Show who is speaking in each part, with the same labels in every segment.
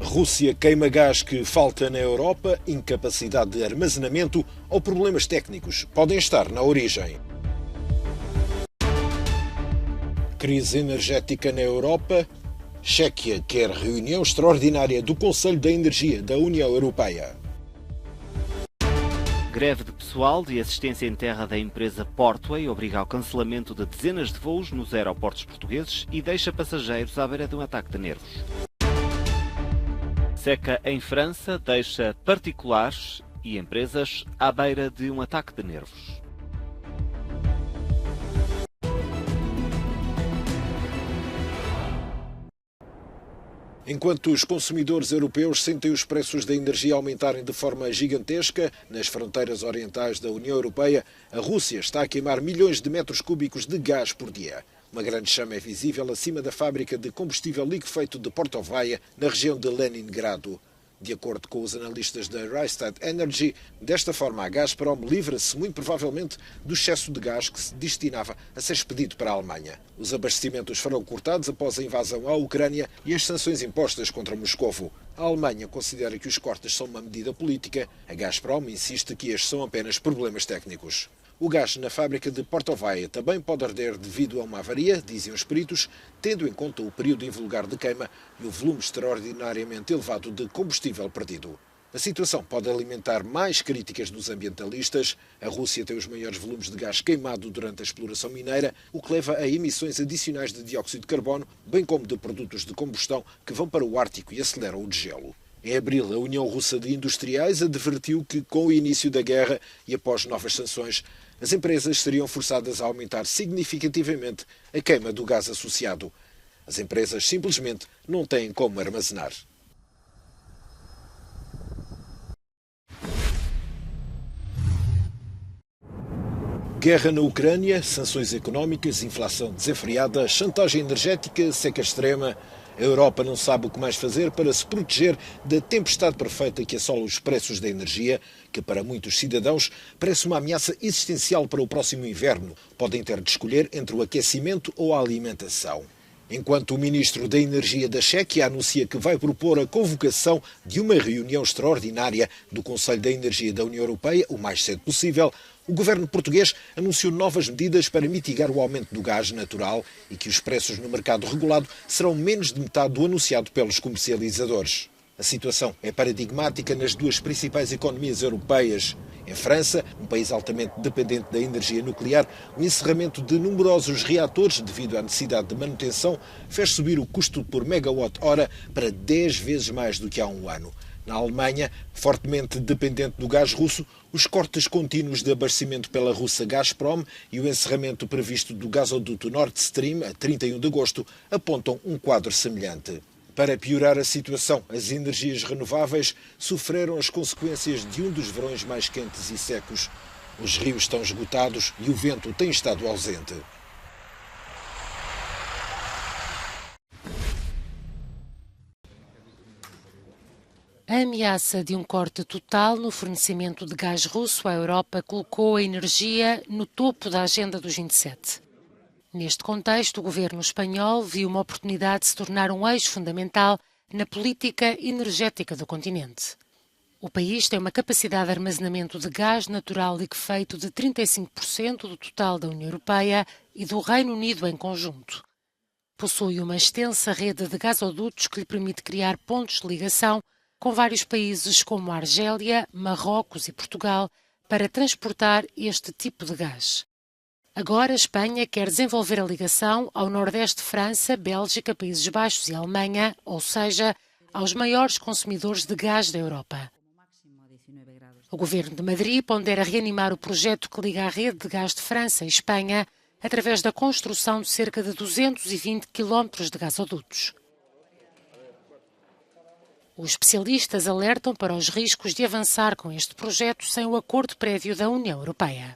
Speaker 1: Rússia queima gás que falta na Europa, incapacidade de armazenamento ou problemas técnicos podem estar na origem. Crise energética na Europa. Chequia quer reunião extraordinária do Conselho da Energia da União Europeia.
Speaker 2: Greve de pessoal de assistência em terra da empresa Portway obriga ao cancelamento de dezenas de voos nos aeroportos portugueses e deixa passageiros à beira de um ataque de nervos. Seca em França deixa particulares e empresas à beira de um ataque de nervos.
Speaker 1: Enquanto os consumidores europeus sentem os preços da energia aumentarem de forma gigantesca, nas fronteiras orientais da União Europeia, a Rússia está a queimar milhões de metros cúbicos de gás por dia. Uma grande chama é visível acima da fábrica de combustível liquefeito de Portovaia, na região de Leningrado. De acordo com os analistas da Rystad Energy, desta forma a Gazprom livra-se muito provavelmente do excesso de gás que se destinava a ser expedido para a Alemanha. Os abastecimentos foram cortados após a invasão à Ucrânia e as sanções impostas contra Moscovo. A Alemanha considera que os cortes são uma medida política. A Gazprom insiste que estes são apenas problemas técnicos. O gás na fábrica de Portovaia também pode arder devido a uma avaria, dizem os peritos, tendo em conta o período invulgar de queima e o volume extraordinariamente elevado de combustível perdido. A situação pode alimentar mais críticas dos ambientalistas. A Rússia tem os maiores volumes de gás queimado durante a exploração mineira, o que leva a emissões adicionais de dióxido de carbono, bem como de produtos de combustão que vão para o Ártico e aceleram o degelo. Em abril, a União Russa de Industriais advertiu que, com o início da guerra e após novas sanções, as empresas seriam forçadas a aumentar significativamente a queima do gás associado. As empresas simplesmente não têm como armazenar. Guerra na Ucrânia, sanções económicas, inflação desenfreada, chantagem energética, seca extrema. A Europa não sabe o que mais fazer para se proteger da tempestade perfeita que assola os preços da energia, que para muitos cidadãos parece uma ameaça existencial para o próximo inverno. Podem ter de escolher entre o aquecimento ou a alimentação. Enquanto o ministro da Energia da Chequia anuncia que vai propor a convocação de uma reunião extraordinária do Conselho da Energia da União Europeia o mais cedo possível, o governo português anunciou novas medidas para mitigar o aumento do gás natural e que os preços no mercado regulado serão menos de metade do anunciado pelos comercializadores. A situação é paradigmática nas duas principais economias europeias. Em França, um país altamente dependente da energia nuclear, o encerramento de numerosos reatores devido à necessidade de manutenção fez subir o custo por megawatt-hora para 10 vezes mais do que há um ano. Na Alemanha, fortemente dependente do gás russo, os cortes contínuos de abastecimento pela russa Gazprom e o encerramento previsto do gasoduto Nord Stream a 31 de agosto apontam um quadro semelhante. Para piorar a situação, as energias renováveis sofreram as consequências de um dos verões mais quentes e secos. Os rios estão esgotados e o vento tem estado ausente.
Speaker 3: A ameaça de um corte total no fornecimento de gás russo à Europa colocou a energia no topo da agenda dos 27. Neste contexto, o governo espanhol viu uma oportunidade de se tornar um eixo fundamental na política energética do continente. O país tem uma capacidade de armazenamento de gás natural liquefeito de 35% do total da União Europeia e do Reino Unido em conjunto. Possui uma extensa rede de gasodutos que lhe permite criar pontos de ligação com vários países como a Argélia, Marrocos e Portugal para transportar este tipo de gás. Agora, a Espanha quer desenvolver a ligação ao Nordeste de França, Bélgica, Países Baixos e Alemanha, ou seja, aos maiores consumidores de gás da Europa. O governo de Madrid pondera reanimar o projeto que liga a rede de gás de França e Espanha através da construção de cerca de 220 quilómetros de gasodutos. Os especialistas alertam para os riscos de avançar com este projeto sem o acordo prévio da União Europeia.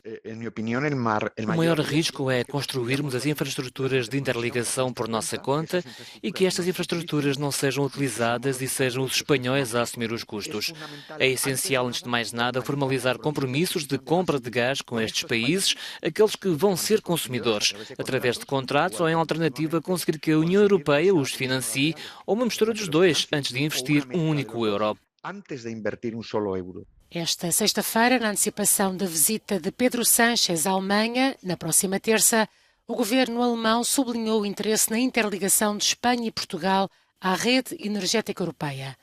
Speaker 4: O maior risco é construirmos as infraestruturas de interligação por nossa conta e que estas infraestruturas não sejam utilizadas e sejam os espanhóis a assumir os custos. É essencial, antes de mais nada, formalizar compromissos de compra de gás com estes países, aqueles que vão ser consumidores, através de contratos ou, em alternativa, conseguir que a União Europeia os financie ou uma mistura dos dois antes de investir um único euro.
Speaker 5: Antes de invertir um solo euro.
Speaker 3: Esta sexta-feira, na antecipação da visita de Pedro Sánchez à Alemanha, na próxima terça, o governo alemão sublinhou o interesse na interligação de Espanha e Portugal à rede energética europeia.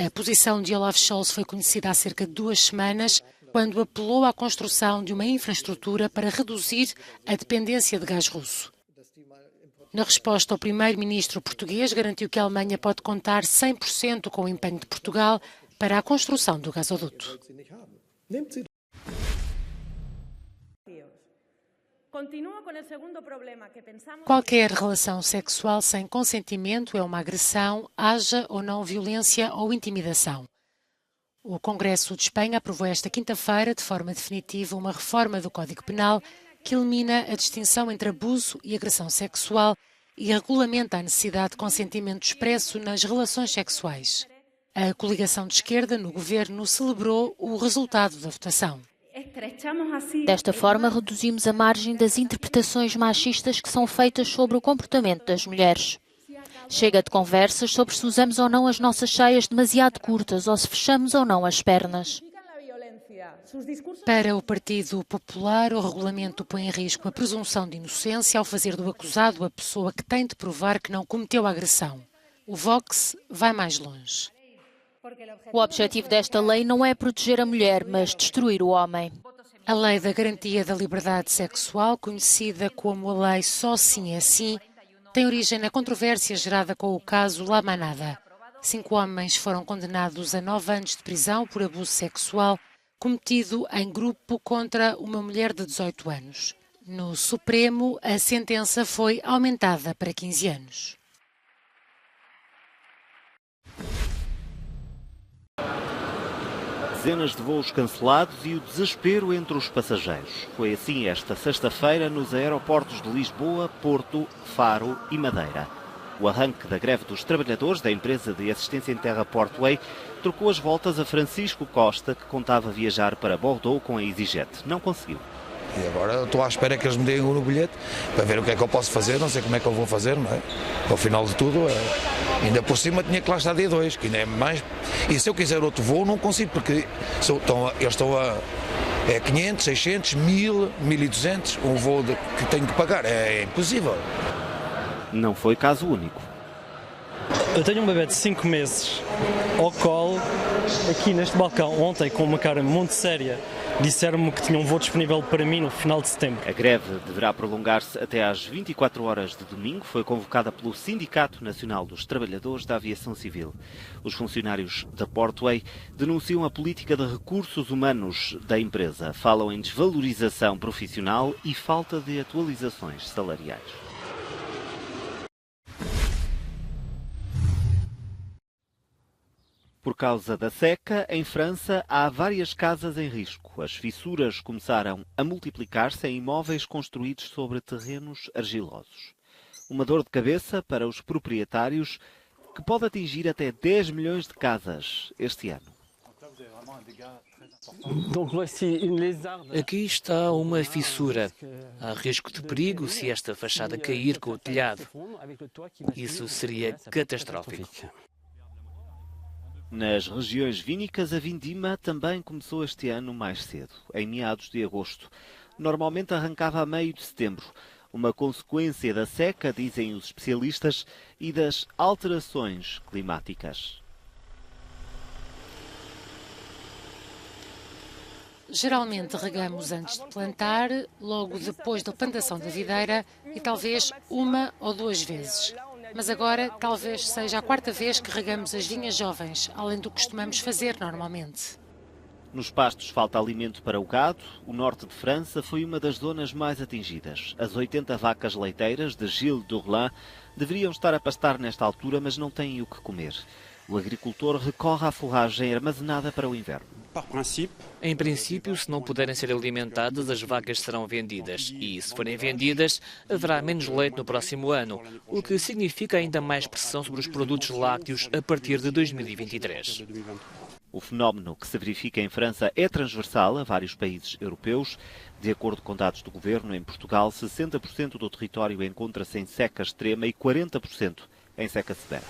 Speaker 3: A posição de Olaf Scholz foi conhecida há cerca de 2 semanas, quando apelou à construção de uma infraestrutura para reduzir a dependência de gás russo. Na resposta, o primeiro-ministro português garantiu que a Alemanha pode contar 100% com o empenho de Portugal para a construção do gasoduto. Qualquer relação sexual sem consentimento é uma agressão, haja ou não violência ou intimidação. O Congresso de Espanha aprovou esta quinta-feira, de forma definitiva, uma reforma do Código Penal que elimina a distinção entre abuso e agressão sexual e regulamenta a necessidade de consentimento expresso nas relações sexuais. A coligação de esquerda no governo celebrou o resultado da votação.
Speaker 6: Desta forma, reduzimos a margem das interpretações machistas que são feitas sobre o comportamento das mulheres. Chega de conversas sobre se usamos ou não as nossas saias demasiado curtas ou se fechamos ou não as pernas.
Speaker 3: Para o Partido Popular, o regulamento põe em risco a presunção de inocência ao fazer do acusado a pessoa que tem de provar que não cometeu a agressão. O Vox vai mais longe.
Speaker 6: O objetivo desta lei não é proteger a mulher, mas destruir o homem.
Speaker 3: A Lei da Garantia da Liberdade Sexual, conhecida como a Lei Só Sim é Sim, tem origem na controvérsia gerada com o caso La Manada. 5 homens foram condenados a 9 anos de prisão por abuso sexual cometido em grupo contra uma mulher de 18 anos. No Supremo, a sentença foi aumentada para 15 anos.
Speaker 2: Dezenas de voos cancelados e o desespero entre os passageiros. Foi assim esta sexta-feira nos aeroportos de Lisboa, Porto, Faro e Madeira. O arranque da greve dos trabalhadores da empresa de assistência em terra Portway trocou as voltas a Francisco Costa, que contava viajar para Bordeaux com a EasyJet. Não conseguiu.
Speaker 7: E agora estou à espera que eles me deem o bilhete para ver o que é que eu posso fazer, não sei como é que eu vou fazer, não é? Ao final de tudo, ainda por cima tinha que lá estar dia 2, que ainda é mais. E se eu quiser outro voo, não consigo, porque eles estão a 500, 600, 1000, 1200, um voo que tenho que pagar. É impossível.
Speaker 2: Não foi caso único.
Speaker 8: Eu tenho um bebê de 5 meses ao colo, aqui neste balcão, ontem, com uma cara muito séria. Disseram-me que tinha um voo disponível para mim no final de setembro.
Speaker 2: A greve deverá prolongar-se até às 24 horas de domingo. Foi convocada pelo Sindicato Nacional dos Trabalhadores da Aviação Civil. Os funcionários da Portway denunciam a política de recursos humanos da empresa. Falam em desvalorização profissional e falta de atualizações salariais. Por causa da seca, em França há várias casas em risco. As fissuras começaram a multiplicar-se em imóveis construídos sobre terrenos argilosos. Uma dor de cabeça para os proprietários, que pode atingir até 10 milhões de casas este ano.
Speaker 4: Aqui está uma fissura. Há risco de perigo se esta fachada cair com o telhado. Isso seria catastrófico.
Speaker 2: Nas regiões vínicas, a vindima também começou este ano mais cedo, em meados de agosto. Normalmente arrancava a meio de setembro, uma consequência da seca, dizem os especialistas, e das alterações climáticas.
Speaker 3: Geralmente regamos antes de plantar, logo depois da plantação da videira e talvez 1 ou 2 vezes. Mas agora talvez seja a 4ª vez que regamos as vinhas jovens, além do que costumamos fazer normalmente.
Speaker 2: Nos pastos falta alimento para o gado. O norte de França foi uma das zonas mais atingidas. As 80 vacas leiteiras de Gilles Dourlin deveriam estar a pastar nesta altura, mas não têm o que comer. O agricultor recorre à forragem armazenada para o inverno.
Speaker 4: Em princípio, se não puderem ser alimentadas, as vacas serão vendidas. E, se forem vendidas, haverá menos leite no próximo ano, o que significa ainda mais pressão sobre os produtos lácteos a partir de 2023.
Speaker 2: O fenómeno que se verifica em França é transversal a vários países europeus. De acordo com dados do governo, em Portugal, 60% do território encontra-se em seca extrema e 40% em seca severa.